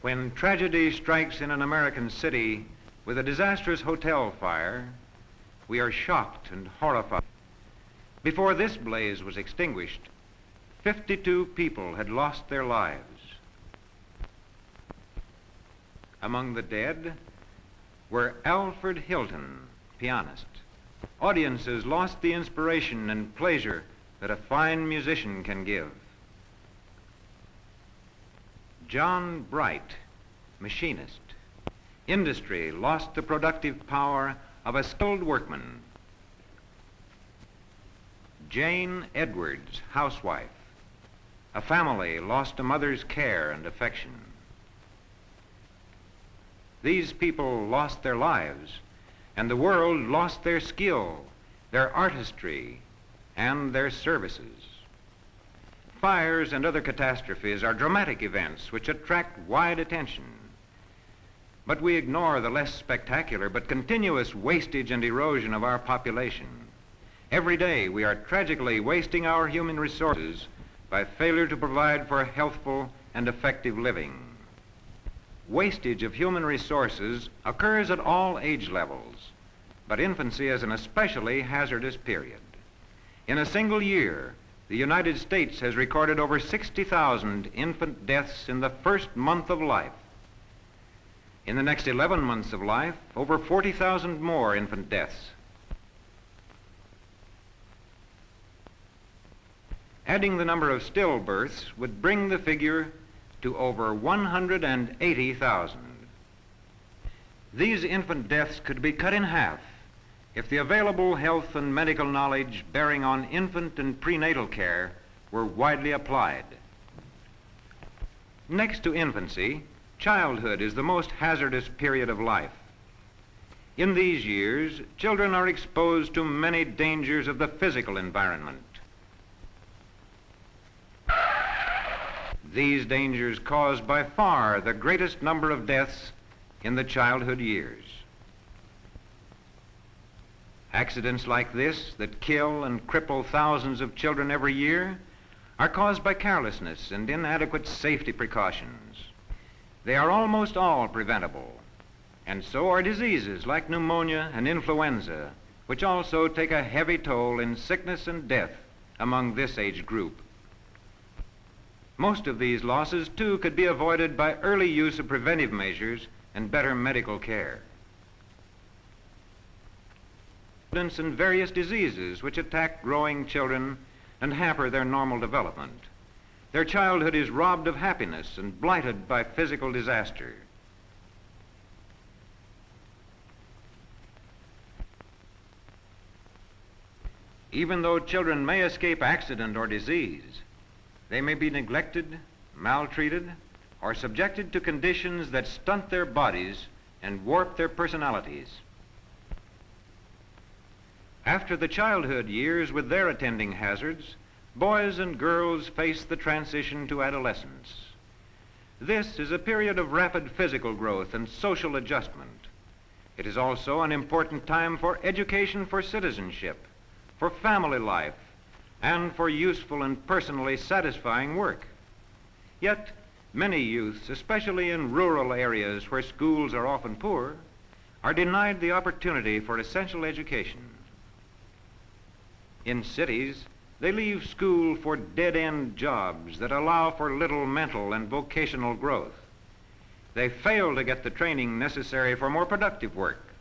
When tragedy strikes in an American city with a disastrous hotel fire, we are shocked and horrified. Before this blaze was extinguished, 52 people had lost their lives. Among the dead were Alfred Hilton, pianist. Audiences lost the inspiration and pleasure that a fine musician can give. John Bright, machinist. Industry lost the productive power of a skilled workman. Jane Edwards, housewife. A family lost a mother's care and affection. These people lost their lives, and the world lost their skill, their artistry, and their services. Fires and other catastrophes are dramatic events which attract wide attention. But we ignore the less spectacular but continuous wastage and erosion of our population. Every day we are tragically wasting our human resources by failure to provide for healthful and effective living. Wastage of human resources occurs at all age levels, but infancy is an especially hazardous period. In a single year, the United States has recorded over 60,000 infant deaths in the first month of life. In the next 11 months of life, over 40,000 more infant deaths. Adding the number of stillbirths would bring the figure to over 180,000. These infant deaths could be cut in half if the available health and medical knowledge bearing on infant and prenatal care were widely applied. Next to infancy, childhood is the most hazardous period of life. In these years, children are exposed to many dangers of the physical environment. These dangers cause by far the greatest number of deaths in the childhood years. Accidents like this that kill and cripple thousands of children every year are caused by carelessness and inadequate safety precautions. They are almost all preventable, and so are diseases like pneumonia and influenza, which also take a heavy toll in sickness and death among this age group. Most of these losses, too, could be avoided by early use of preventive measures and better medical care. And various diseases which attack growing children and hamper their normal development. Their childhood is robbed of happiness and blighted by physical disaster. Even though children may escape accident or disease, they may be neglected, maltreated, or subjected to conditions that stunt their bodies and warp their personalities. After the childhood years with their attending hazards, boys and girls face the transition to adolescence. This is a period of rapid physical growth and social adjustment. It is also an important time for education for citizenship, for family life, and for useful and personally satisfying work. Yet, many youths, especially in rural areas where schools are often poor, are denied the opportunity for essential education. In cities, they leave school for dead-end jobs that allow for little mental and vocational growth. They fail to get the training necessary for more productive work.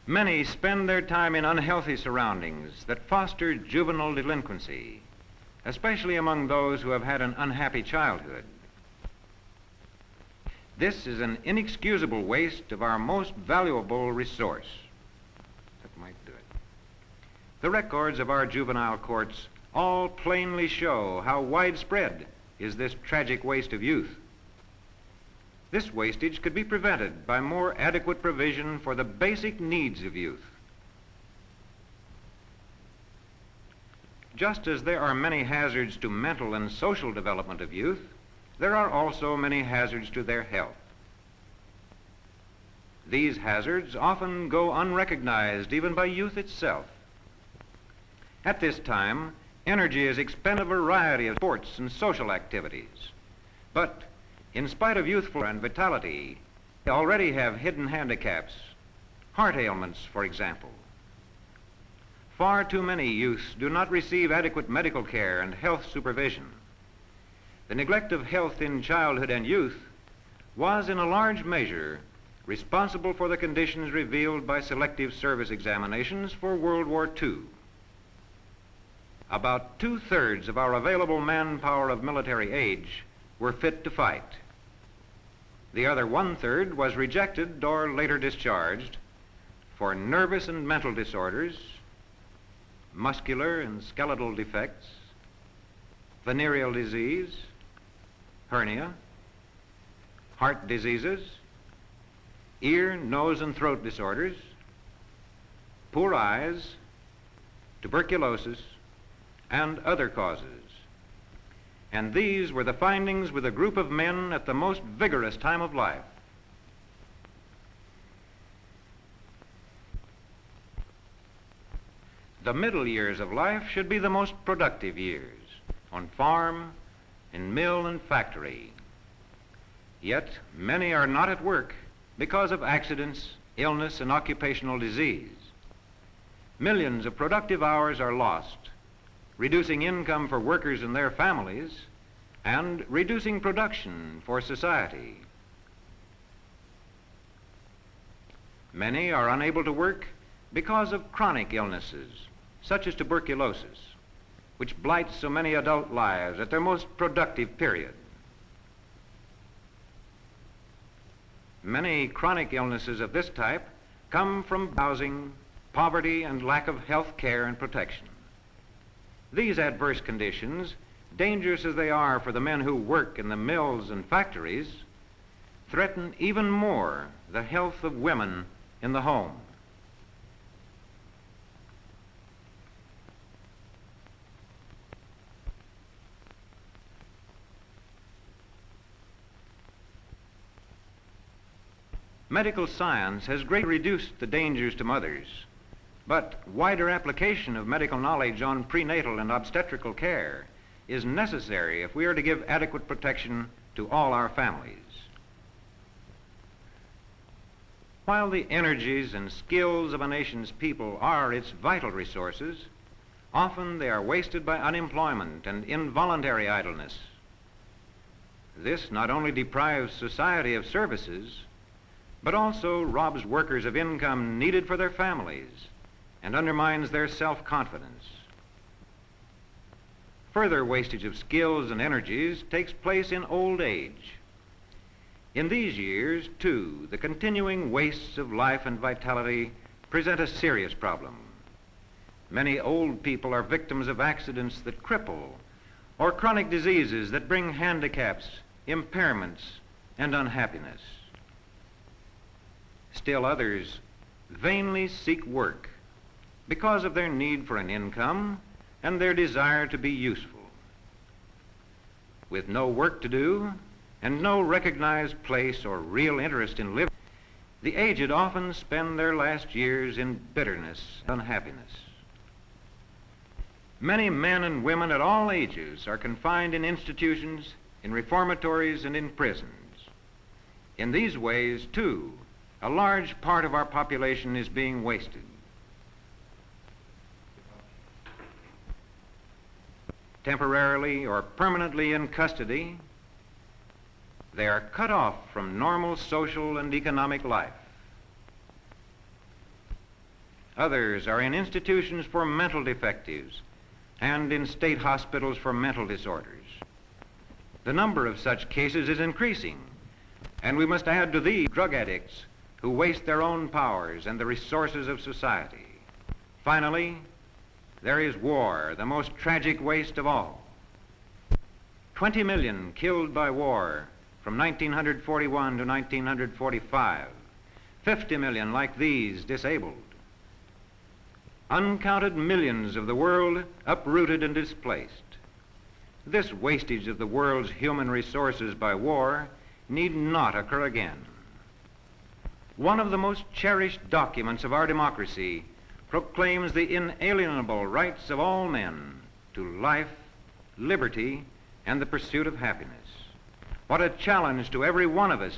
Many spend their time in unhealthy surroundings that foster juvenile delinquency, especially among those who have had an unhappy childhood. This is an inexcusable waste of our most valuable resource. That might do it. The records of our juvenile courts all plainly show how widespread is this tragic waste of youth. This wastage could be prevented by more adequate provision for the basic needs of youth. Just as there are many hazards to mental and social development of youth, there are also many hazards to their health. These hazards often go unrecognized even by youth itself. At this time, energy is expended in a variety of sports and social activities. But in spite of youthful and vitality, they already have hidden handicaps, heart ailments, for example. Far too many youths do not receive adequate medical care and health supervision. The neglect of health in childhood and youth was in a large measure responsible for the conditions revealed by selective service examinations for World War II. About 2/3 of our available manpower of military age were fit to fight. The other 1/3 was rejected or later discharged for nervous and mental disorders, muscular and skeletal defects, venereal disease, hernia, heart diseases, ear, nose, and throat disorders, poor eyes, tuberculosis, and other causes. And these were the findings with a group of men at the most vigorous time of life. The middle years of life should be the most productive years, on farm, in mill and factory. Yet many are not at work because of accidents, illness, and occupational disease. Millions of productive hours are lost, reducing income for workers and their families, and reducing production for society. Many are unable to work because of chronic illnesses, such as tuberculosis, which blights so many adult lives at their most productive period. Many chronic illnesses of this type come from housing, poverty, and lack of health care and protection. These adverse conditions, dangerous as they are for the men who work in the mills and factories, threaten even more the health of women in the home. Medical science has greatly reduced the dangers to mothers, but wider application of medical knowledge on prenatal and obstetrical care is necessary if we are to give adequate protection to all our families. While the energies and skills of a nation's people are its vital resources, often they are wasted by unemployment and involuntary idleness. This not only deprives society of services, but also robs workers of income needed for their families and undermines their self-confidence. Further wastage of skills and energies takes place in old age. In these years, too, the continuing wastes of life and vitality present a serious problem. Many old people are victims of accidents that cripple or chronic diseases that bring handicaps, impairments, and unhappiness. Still others vainly seek work because of their need for an income and their desire to be useful. With no work to do and no recognized place or real interest in living, the aged often spend their last years in bitterness and unhappiness. Many men and women at all ages are confined in institutions, in reformatories, and in prisons. In these ways, too, a large part of our population is being wasted. Temporarily or permanently in custody, they are cut off from normal social and economic life. Others are in institutions for mental defectives and in state hospitals for mental disorders. The number of such cases is increasing, and we must add to these drug addicts who waste their own powers and the resources of society. Finally, there is war, the most tragic waste of all. 20 million killed by war from 1941 to 1945. 50 million like these disabled. Uncounted millions of the world uprooted and displaced. This wastage of the world's human resources by war need not occur again. One of the most cherished documents of our democracy proclaims the inalienable rights of all men to life, liberty, and the pursuit of happiness. What a challenge to every one of us